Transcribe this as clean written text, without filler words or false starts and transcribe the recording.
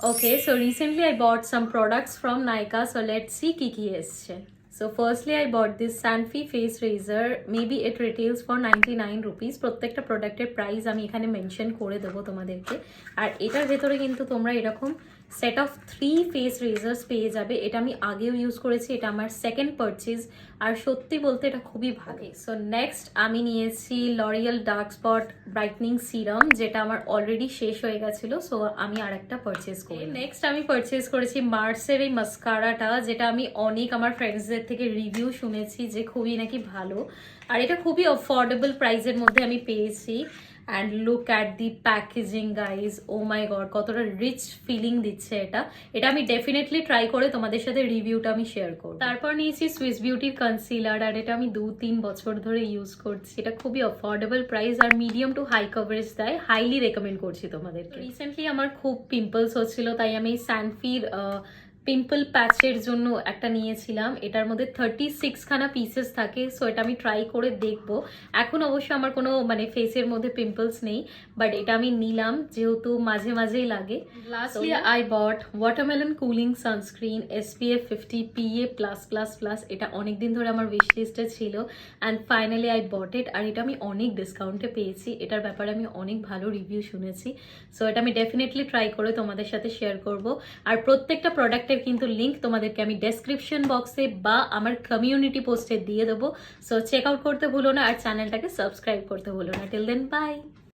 Okay, so recently I bought some products from Nykaa, so let's see কি এসছে. So firstly I bought this Sanfi face razor. Maybe it retails for 99 rupees. প্রত্যেকটা প্রোডাক্টের price আমি এখানে mention করে দেবো তোমাদেরকে। আর এটার ভেতরে কিন্তু তোমরা এরকম সেট অফ 3 ফেস রেজার্স পেয়ে যাবে। এটা আমি আগেও ইউজ করেছি, এটা আমার সেকেন্ড পারচেজ, আর সত্যি বলতে এটা খুবই ভালো। সো নেক্সট আমি নিয়েছি L'Oréal dark spot brightening serum, যেটা আমার অলরেডি শেষ হয়ে গেছিলো, সো আমি আর একটা পারচেজ করি। নেক্সট আমি পারচেজ করেছি মার্সের এই মাস্কারাটা, যেটা আমি অনেক আমার ফ্রেন্ডসদের থেকে রিভিউ শুনেছি যে খুবই নাকি ভালো, আর এটা খুবই অ্যাফোর্ডেবল প্রাইসের মধ্যে আমি পেয়েছি। And look at the packaging guys, oh my god কতটা রিচ ফিলিং দিচ্ছে এটা। এটা আমি ডেফিনেটলি ট্রাই করে তোমাদের সাথে রিভিউটা আমি শেয়ার করব। তারপর নিয়েছি সুইস বিউটির কনসিলার, আর এটা আমি 2-3 বছর ধরে ইউজ করছি। এটা খুবই অ্যাফোর্ডেবল প্রাইস আর মিডিয়াম টু হাই কভারেজ দেয়, হাইলি রেকমেন্ড করছি তোমাদেরকে। রিসেন্টলি আমার খুব পিম্পলস হচ্ছিল, তাই আমি স্যানফির পিম্পল প্যাচের জন্য একটা নিয়েছিলাম। এটার মধ্যে 36 খানা পিসেস থাকে, সো এটা আমি ট্রাই করে দেখবো। এখন অবশ্য আমার কোনো ফেসের মধ্যে পিম্পলস নেই, বাট এটা আমি নিলাম যেহেতু মাঝে মাঝেই লাগে। Lastly I bought watermelon cooling sunscreen SPF 50 PA+++। এটা অনেকদিন ধরে আমার উইশ লিস্টে ছিল, অ্যান্ড ফাইনালি আই বট ইট। আর এটা আমি অনেক ডিসকাউন্টে পেয়েছি, এটার ব্যাপারে আমি অনেক ভালো রিভিউ শুনেছি, সো এটা আমি ডেফিনেটলি ট্রাই করে তোমাদের সাথে শেয়ার করব। আর প্রত্যেকটা প্রোডাক্টের কিন্তু লিংক তোমাদেরকে আমি ডেসক্রিপশন বক্সে বা আমার কমিউনিটি পোস্টে দিয়ে দেবো, সো চেক আউট করতে ভুলো না, আর চ্যানেলটাকে সাবস্ক্রাইব করতে ভুলো না। Till then by.